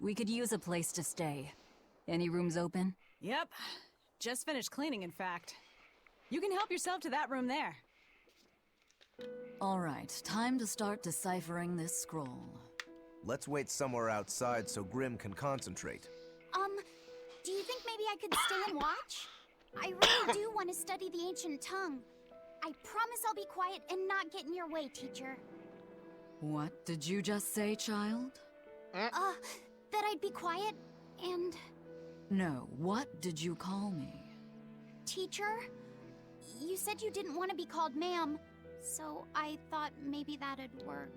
We could use a place to stay. Any rooms open? Yep. Just finished cleaning, in fact. You can help yourself to that room there. All right, time to start deciphering this scroll. Let's wait somewhere outside so Grim can concentrate. Do you think maybe I could stay and watch? I really do want to study the ancient tongue. I promise I'll be quiet and not get in your way, teacher. What did you just say, child? That I'd be quiet and... No, what did you call me? Teacher? You said you didn't want to be called ma'am, so I thought maybe that'd work.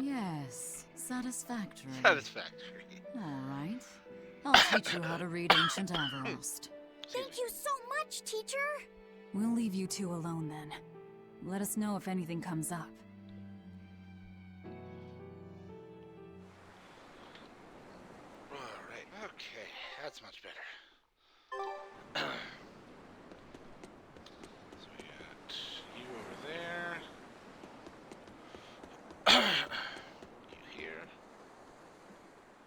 Yes, satisfactory. Satisfactory. All right. I'll teach you how to read Ancient Avarost. Thank you so much, teacher! We'll leave you two alone then. Let us know if anything comes up. Alright, okay, that's much better. So we got you over there. You here.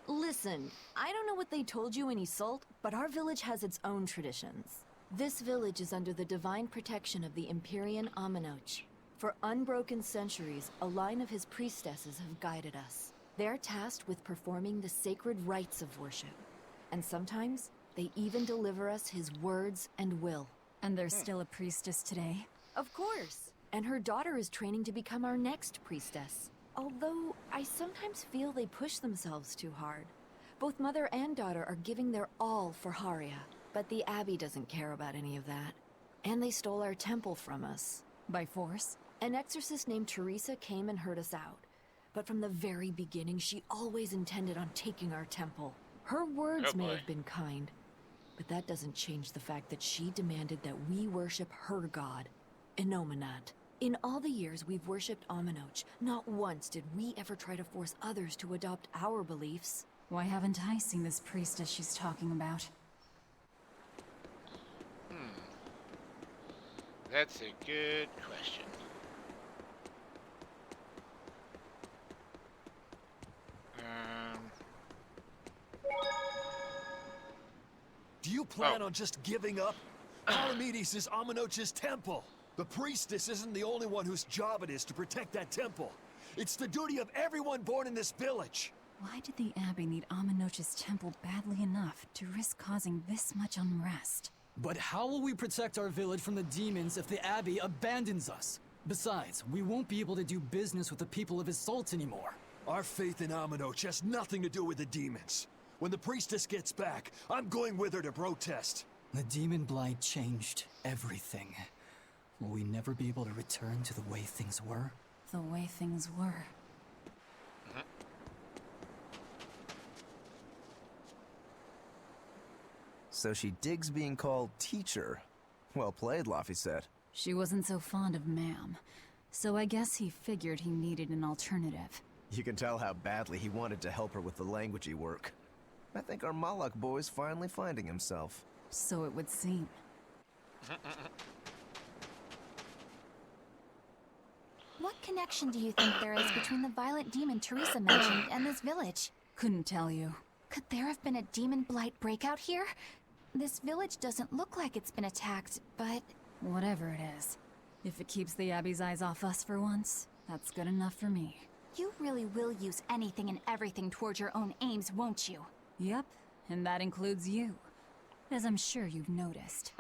Listen, I don't know what they told you in Isolt, but our village has its own traditions. This village is under the divine protection of the Empyrean Aminoch. For unbroken centuries, a line of his priestesses have guided us. They're tasked with performing the sacred rites of worship. And sometimes, they even deliver us his words and will. And there's still a priestess today? Of course! And her daughter is training to become our next priestess. Although, I sometimes feel they push themselves too hard. Both mother and daughter are giving their all for Haria. But the Abbey doesn't care about any of that. And they stole our temple from us. By force? An exorcist named Teresa came and heard us out. But from the very beginning, she always intended on taking our temple. Her words may have been kind, but that doesn't change the fact that she demanded that we worship her god, Innominat. In all the years we've worshipped Aminoch, not once did we ever try to force others to adopt our beliefs. Why haven't I seen this priestess she's talking about? That's a good question. Do you plan on just giving up? Palamedes is Aminoch's temple. The priestess isn't the only one whose job it is to protect that temple. It's the duty of everyone born in this village. Why did the Abbey need Aminoch's temple badly enough to risk causing this much unrest? But how will we protect our village from the demons if the Abbey abandons us? Besides, we won't be able to do business with the people of Isolt anymore. Our faith in Aminoch has nothing to do with the demons. When the priestess gets back, I'm going with her to protest. The demon blight changed everything. Will we never be able to return to the way things were? The way things were. So she digs being called teacher. Well played, Laphicet. She wasn't so fond of ma'am, so I guess he figured he needed an alternative. You can tell how badly he wanted to help her with the languagey work. I think our Malak boy's finally finding himself. So it would seem. What connection do you think there is between the violent demon Teresa mentioned and this village? Couldn't tell you. Could there have been a demon blight breakout here? This village doesn't look like it's been attacked, but... Whatever it is. If it keeps the Abbey's eyes off us for once, that's good enough for me. You really will use anything and everything towards your own aims, won't you? Yep, and that includes you. As I'm sure you've noticed.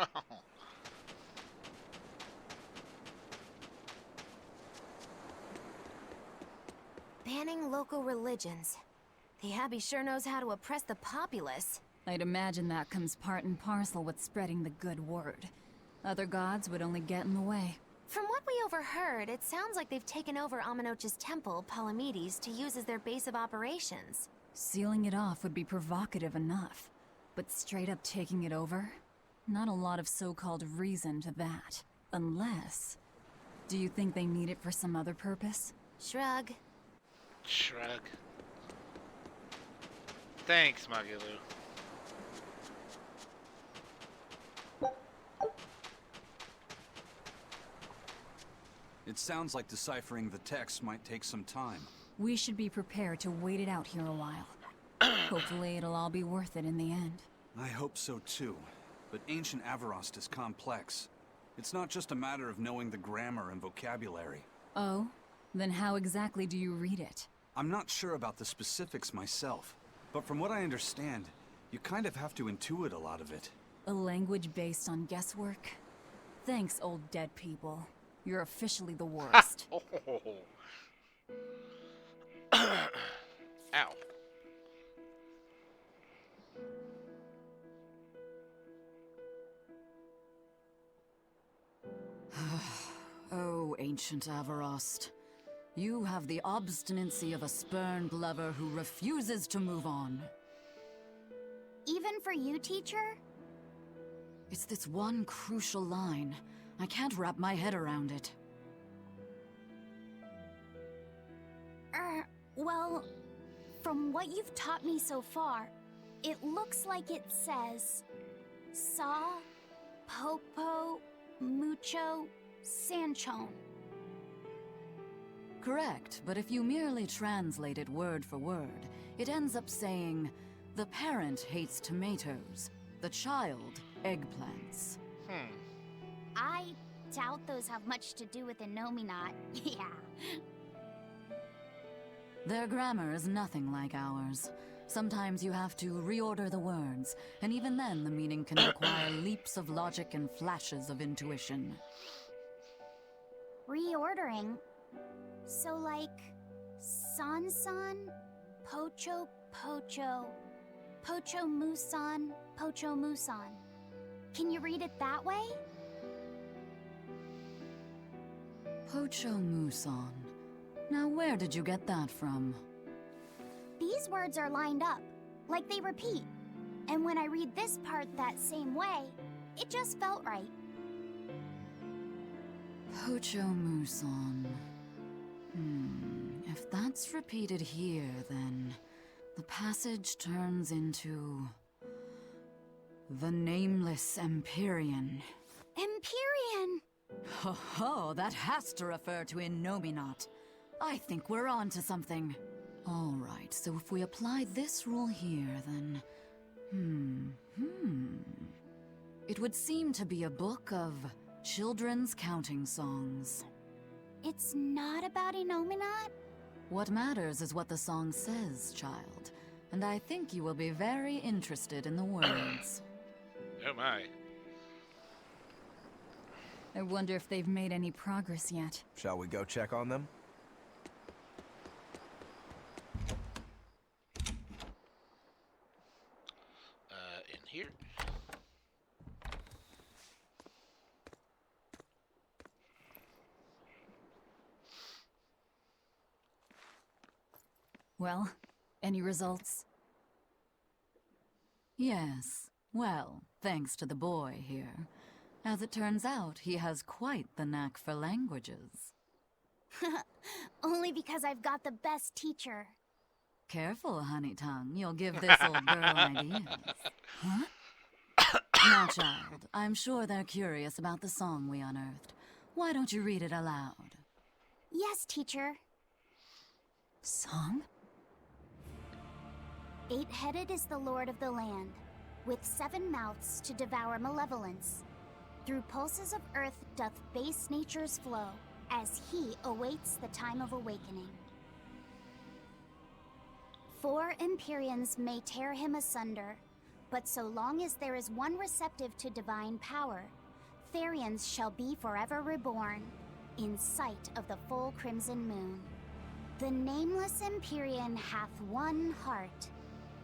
Banning local religions. The Abbey sure knows how to oppress the populace. I'd imagine that comes part and parcel with spreading the good word. Other gods would only get in the way. From what we overheard, it sounds like they've taken over Aminoch's temple, Palamedes, to use as their base of operations. Sealing it off would be provocative enough. But straight up taking it over? Not a lot of so-called reason to that. Unless... Do you think they need it for some other purpose? Shrug. Shrug. Thanks, Magilu. It sounds like deciphering the text might take some time. We should be prepared to wait it out here a while. Hopefully it'll all be worth it in the end. I hope so too. But ancient Avarost is complex. It's not just a matter of knowing the grammar and vocabulary. Oh? Then how exactly do you read it? I'm not sure about the specifics myself, but from what I understand, you kind of have to intuit a lot of it. A language based on guesswork? Thanks, old dead people. You're officially the worst. Ow. Oh, ancient Avarost. You have the obstinacy of a spurned lover who refuses to move on. Even for you, teacher? It's this one crucial line. I can't wrap my head around it. Well, from what you've taught me so far, it looks like it says... Sa, Popo, Mucho, Sanchon. Correct, but if you merely translate it word for word, it ends up saying, the parent hates tomatoes, the child eggplants. I doubt those have much to do with Innominat. Yeah. Their grammar is nothing like ours. Sometimes you have to reorder the words, and even then the meaning can require leaps of logic and flashes of intuition. Reordering? So like... San-san, Pocho Pocho, Pocho Musan, Pocho Musan. Can you read it that way? Pocho Musan. Now where did you get that from? These words are lined up, like they repeat. And when I read this part that same way, it just felt right. Pocho Musan. If that's repeated here, then the passage turns into... the Nameless Empyrean. Empyrean! Ho ho, that has to refer to Innominat. I think we're on to something. Alright, so if we apply this rule here, then... It would seem to be a book of children's counting songs. It's not about Innominat? What matters is what the song says, child. And I think you will be very interested in the words. Oh my. I wonder if they've made any progress yet. Shall we go check on them? In here? Well, any results? Yes. Well, thanks to the boy here. As it turns out, he has quite the knack for languages. Only because I've got the best teacher. Careful, honey tongue. You'll give this old girl ideas. Huh? Now, child, I'm sure they're curious about the song we unearthed. Why don't you read it aloud? Yes, teacher. Song? 8-headed is the lord of the land, with 7 mouths to devour malevolence. Through pulses of earth doth base nature's flow, as he awaits the time of awakening. 4 Empyreans may tear him asunder, but so long as there is one receptive to divine power, Therians shall be forever reborn, in sight of the full crimson moon. The nameless Empyrean hath one heart,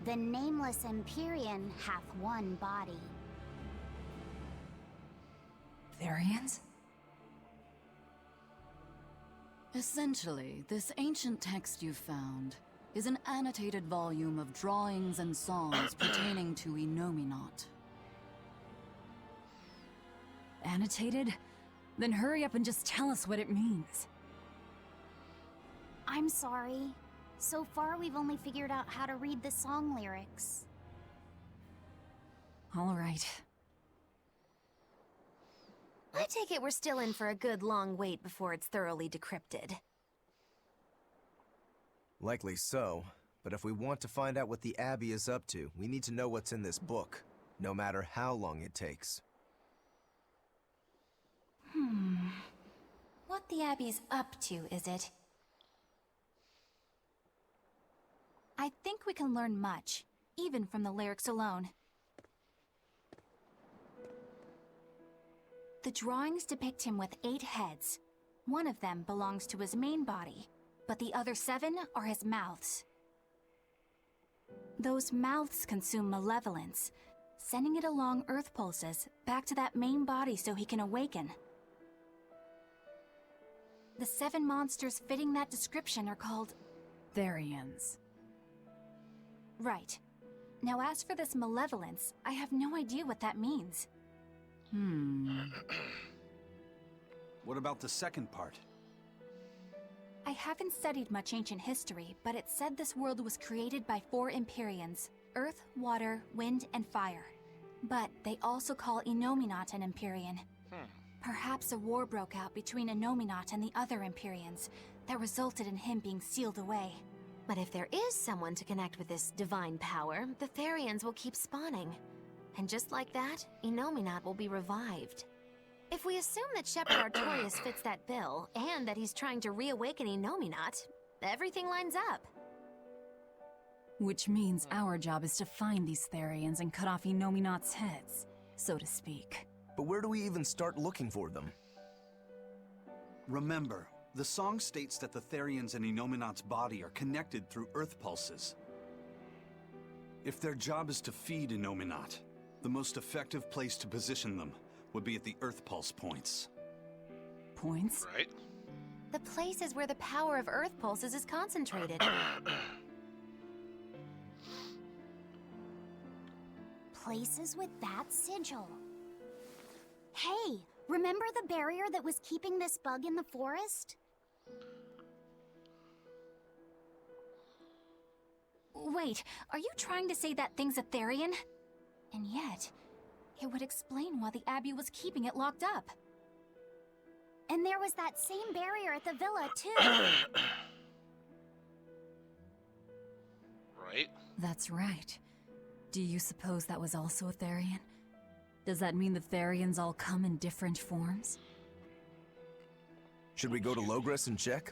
the nameless Empyrean hath one body. Therians? Essentially, this ancient text you found is an annotated volume of drawings and songs pertaining to Innominat. Annotated? Then hurry up and just tell us what it means. I'm sorry. So far, we've only figured out how to read the song lyrics. All right. I take it we're still in for a good long wait before it's thoroughly decrypted. Likely so. But if we want to find out what the Abbey is up to, we need to know what's in this book, no matter how long it takes. What the Abbey's up to, is it? I think we can learn much, even from the lyrics alone. The drawings depict him with 8 heads. One of them belongs to his main body, but the other 7 are his mouths. Those mouths consume malevolence, sending it along Earth pulses back to that main body so he can awaken. The 7 monsters fitting that description are called Therians. Right. Now as for this malevolence, I have no idea what that means. What about the second part? I haven't studied much ancient history, but it said this world was created by 4 Empyreans: Earth, Water, Wind, and Fire. But they also call Innominat an Empyrean. Perhaps a war broke out between Innominat and the other Empyreans that resulted in him being sealed away. But if there is someone to connect with this divine power, the Therians will keep spawning. And just like that, Innominat will be revived. If we assume that Shepherd Artorius fits that bill, and that he's trying to reawaken Innominat, everything lines up. Which means our job is to find these Therians and cut off Innominat's heads, so to speak. But where do we even start looking for them? Remember, the song states that the Therians and Innominat's body are connected through Earth pulses. If their job is to feed Innominat, the most effective place to position them would be at the Earth pulse points. Points? Right. The places where the power of Earth pulses is concentrated. Places with that sigil. Hey, remember the barrier that was keeping this bug in the forest? Wait, are you trying to say that thing's a Therian? And yet, it would explain why the Abbey was keeping it locked up. And there was that same barrier at the villa, too. Right. That's right. Do you suppose that was also a Therian? Does that mean the Therians all come in different forms? Should we go to Logres and check?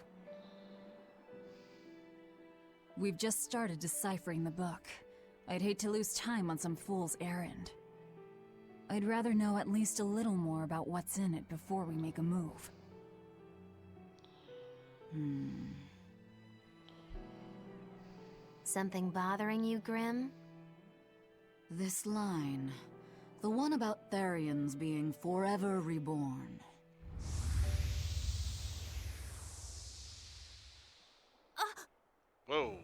We've just started deciphering the book. I'd hate to lose time on some fool's errand. I'd rather know at least a little more about what's in it before we make a move. Something bothering you, Grim? This line. The one about Therians being forever reborn. Whoa.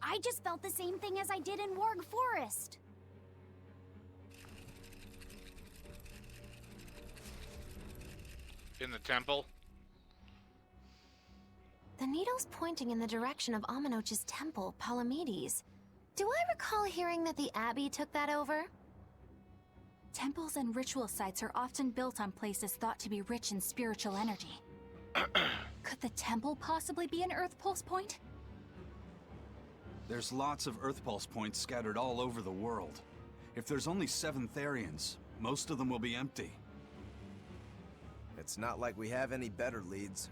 I just felt the same thing as I did in Warg Forest. In the temple? The needle's pointing in the direction of Amenoch's temple, Palamedes. Do I recall hearing that the Abbey took that over? Temples and ritual sites are often built on places thought to be rich in spiritual energy. Could the temple possibly be an Earth Pulse point? There's lots of Earth pulse points scattered all over the world. If there's only 7 Therians, most of them will be empty. It's not like we have any better leads.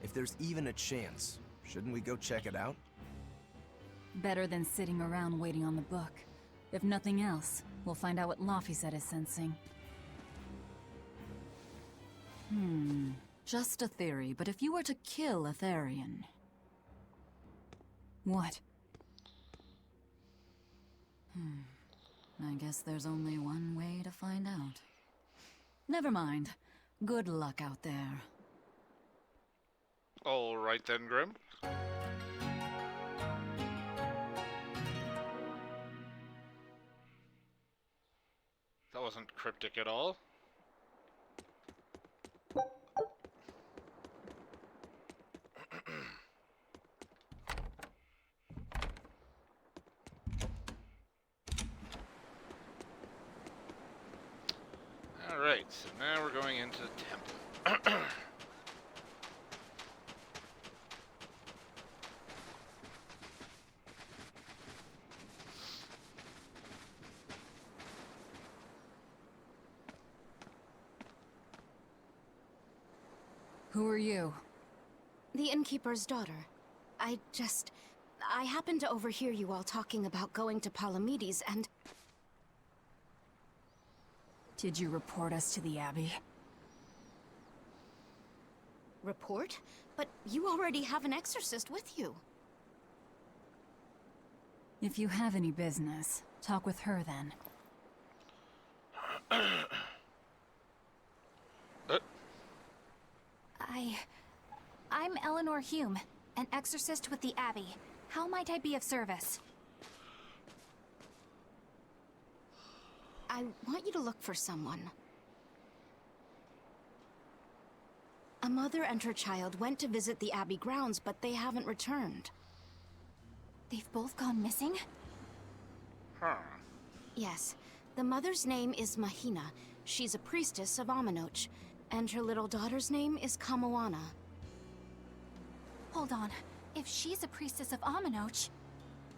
If there's even a chance, shouldn't we go check it out? Better than sitting around waiting on the book. If nothing else, we'll find out what Laphicet is sensing. Just a theory, but if you were to kill a Therian... What? I guess there's only one way to find out. Never mind. Good luck out there. All right then, Grim. That wasn't cryptic at all. Alright, so now we're going into the temple. Who are you? The innkeeper's daughter. I happened to overhear you all talking about going to Palamedes, and... Did you report us to the Abbey? Report? But you already have an exorcist with you. If you have any business, talk with her then. I'm Eleanor Hume, an exorcist with the Abbey. How might I be of service? I want you to look for someone. A mother and her child went to visit the Abbey grounds, but they haven't returned. They've both gone missing? Huh. Yes. The mother's name is Mahina. She's a priestess of Aminoch. And her little daughter's name is Kamoana. Hold on. If she's a priestess of Aminoch...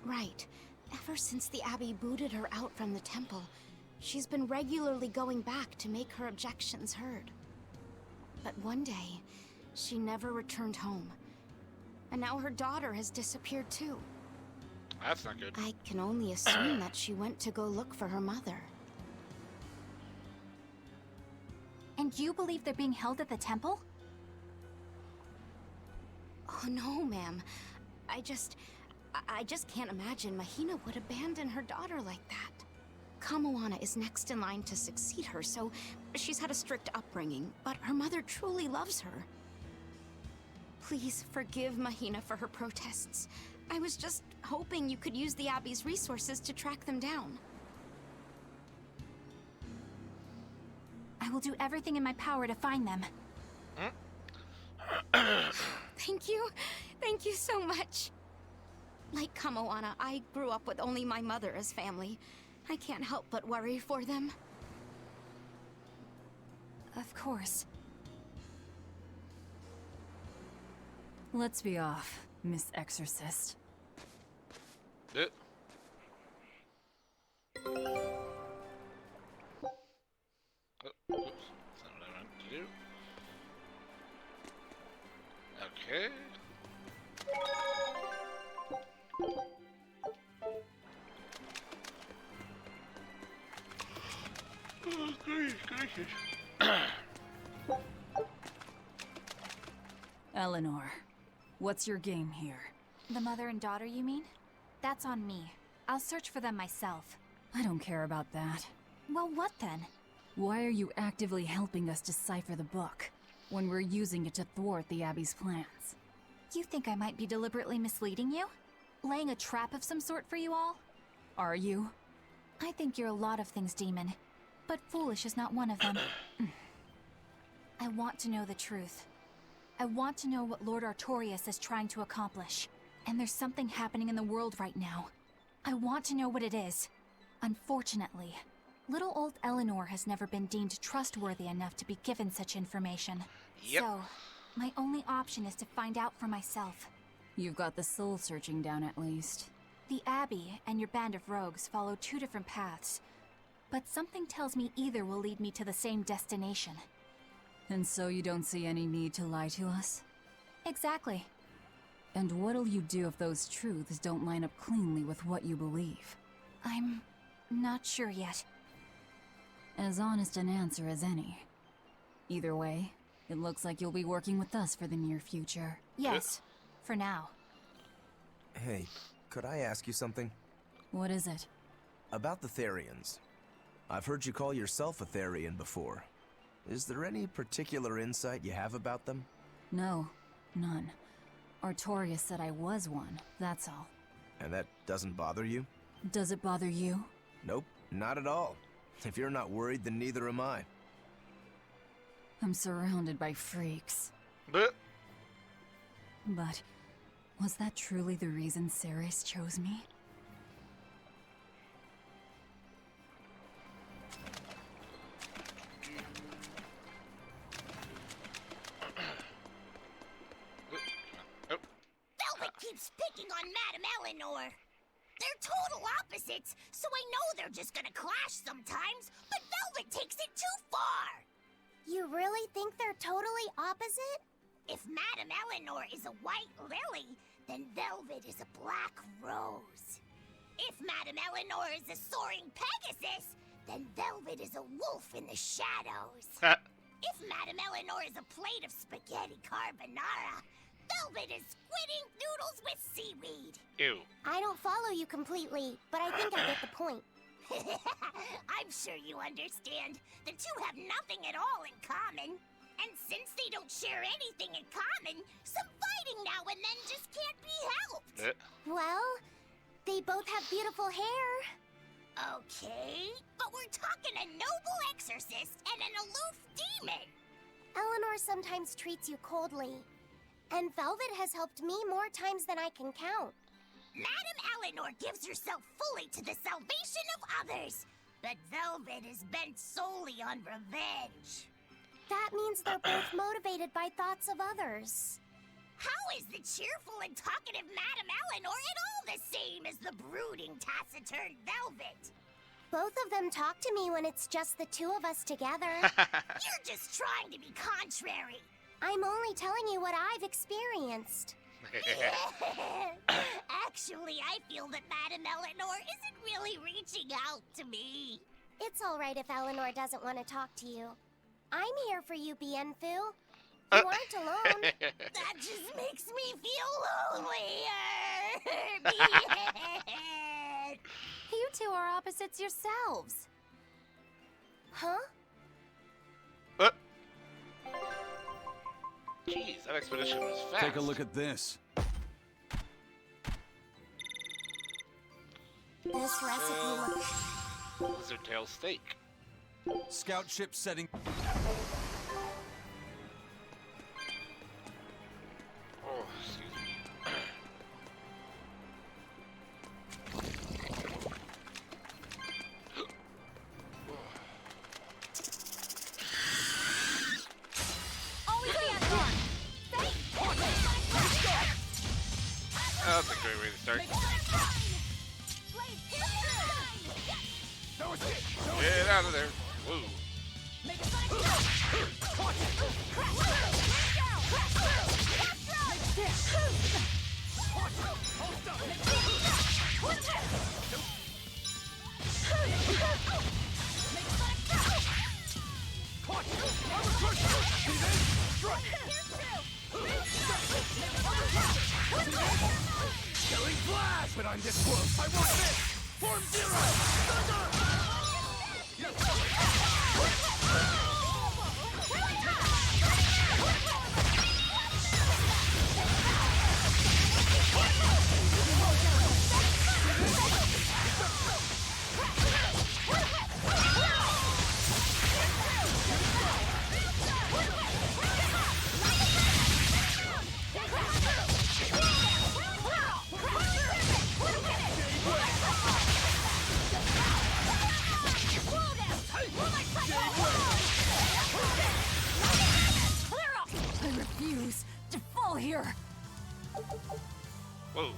Right. Ever since the Abbey booted her out from the temple, she's been regularly going back to make her objections heard. But one day, she never returned home. And now her daughter has disappeared too. That's not good. I can only assume that she went to go look for her mother. And you believe they're being held at the temple? Oh no, ma'am. I just can't imagine Mahina would abandon her daughter like that. Kamoana is next in line to succeed her, so she's had a strict upbringing, but her mother truly loves her. Please forgive Mahina for her protests. I was just hoping you could use the Abbey's resources to track them down. I will do everything in my power to find them. Thank you. Thank you so much. Like Kamoana, I grew up with only my mother as family. I can't help but worry for them. Of course. Let's be off, Miss Exorcist. Oops. That's not what I meant to do. Okay. Oh, gracious. Eleanor, what's your game here? The mother and daughter, you mean? That's on me. I'll search for them myself. I don't care about that. Well, what then? Why are you actively helping us decipher the book, when we're using it to thwart the Abbey's plans? You think I might be deliberately misleading you? Laying a trap of some sort for you all? Are you? I think you're a lot of things, Demon. But foolish is not one of them. I want to know the truth. I want to know what Lord Artorius is trying to accomplish. And there's something happening in the world right now. I want to know what it is. Unfortunately, little old Eleanor has never been deemed trustworthy enough to be given such information. Yep. So, my only option is to find out for myself. You've got the soul searching down at least. The Abbey and your band of rogues follow two different paths. But something tells me either will lead me to the same destination. And so you don't see any need to lie to us? Exactly. And what'll you do if those truths don't line up cleanly with what you believe? I'm not sure yet. As honest an answer as any. Either way, it looks like you'll be working with us for the near future. Yes, for now. Hey, could I ask you something? What is it? About the Therians. I've heard you call yourself a Therian before. Is there any particular insight you have about them? No, none. Artorius said I was one, that's all. And that doesn't bother you? Does it bother you? Nope, not at all. If you're not worried, then neither am I. I'm surrounded by freaks. But But was that truly the reason Ceres chose me? Velvet keeps picking on Madame Eleanor. They're total opposites, so I know they're just gonna clash sometimes, but Velvet takes it too far! You really think they're totally opposite? If Madame Eleanor is a white lily, then Velvet is a black rose. If Madame Eleanor is a soaring Pegasus, then Velvet is a wolf in the shadows. If Madame Eleanor is a plate of spaghetti carbonara, Velvet is squid ink noodles with seaweed. Ew. I don't follow you completely, but I think I get the point. I'm sure you understand. The two have nothing at all in common. And since they don't share anything in common, some fighting now and then just can't be helped. Well, they both have beautiful hair. Okay, but we're talking a noble exorcist and an aloof demon. Eleanor sometimes treats you coldly. And Velvet has helped me more times than I can count. Madame Eleanor gives herself fully to the salvation of others, but Velvet is bent solely on revenge. That means they're both motivated by thoughts of others. How is the cheerful and talkative Madame Eleanor at all the same as the brooding, taciturn Velvet? Both of them talk to me when it's just the two of us together. You're just trying to be contrary. I'm only telling you what I've experienced. Actually, I feel that Madame Eleanor isn't really reaching out to me. It's all right if Eleanor doesn't want to talk to you. I'm here for you, Bienfu. You aren't alone. That just makes me feel lonelier. You two are opposites yourselves. Huh? Jeez, that expedition was fast. Take a look at this. This recipe looks... Lizard tail steak. Scout ship setting. Oh, excuse me. That's a great way to start. Get out of there. Woo. Killing flash! But I'm this close. I want this! Form zero! I refuse to fall here. Whoa.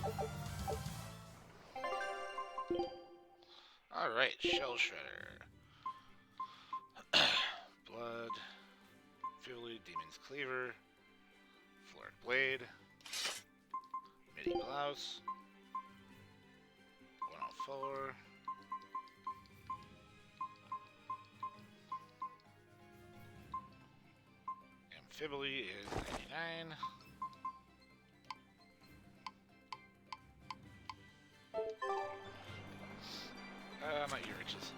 Alright, Shell Shredder. Blood. Fury, Demon's Cleaver. Floored Blade. Midi Blouse. 104. Amphibly is 99. My ear itches.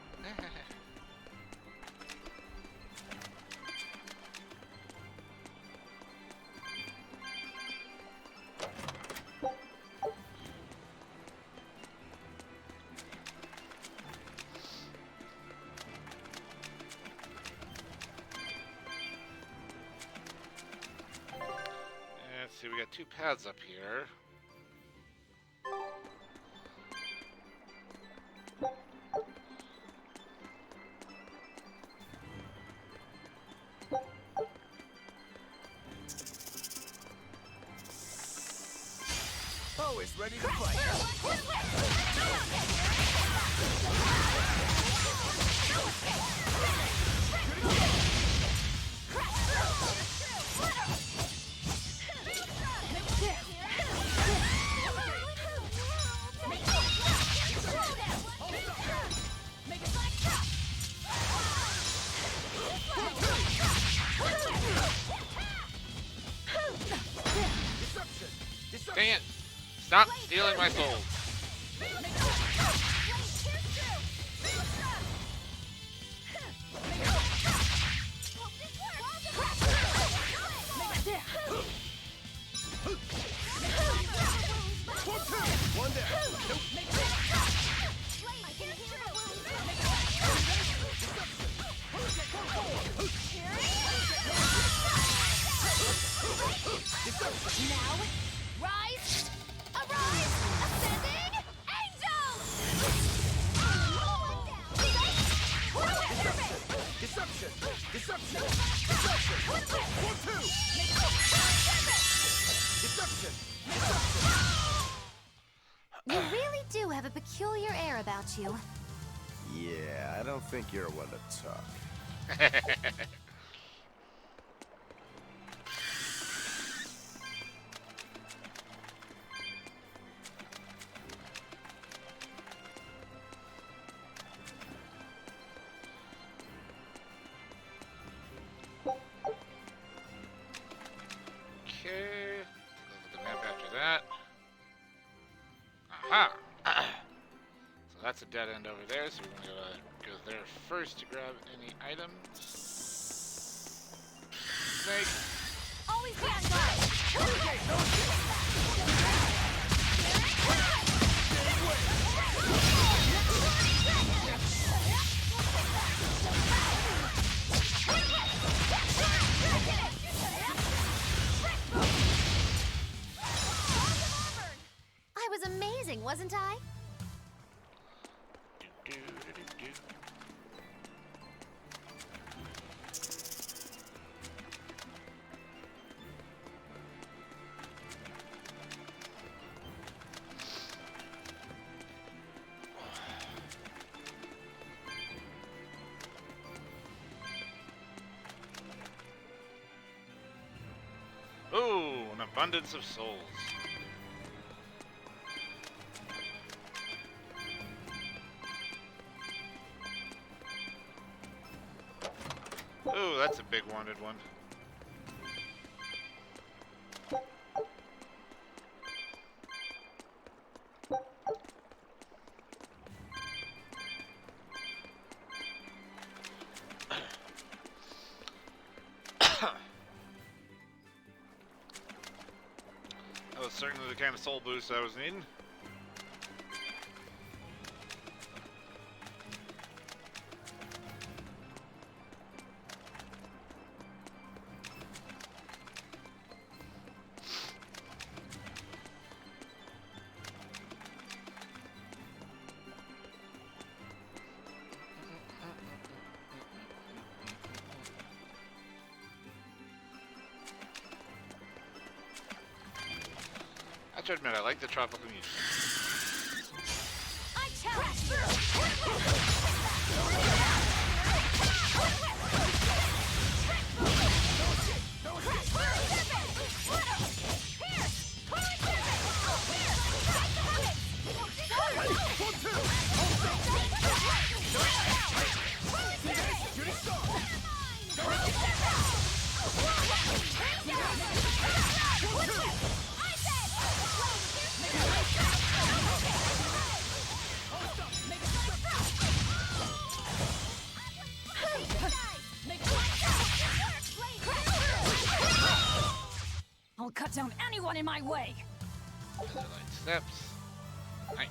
Let's see, we got two paths up here. Always ready to fight. Stop stealing my souls. One down. Now, rise, arise, ascending, angels! Deception! Deception! Deception! 1-2! Deception! You really do have a peculiar air about you. Yeah, I don't think you're one to talk. Okay, look at the map after that. Aha! So that's a dead end over there, so we're gonna go there first to grab any items. Snake. Always be on guard! I was amazing, wasn't I? Ooh, an abundance of souls. Ooh, that's a big wanted one. That was certainly the kind of soul boost I was needing. I have to admit, I like the tropical music. I challenge through! I'll cut down anyone in my way! Light steps. Nice.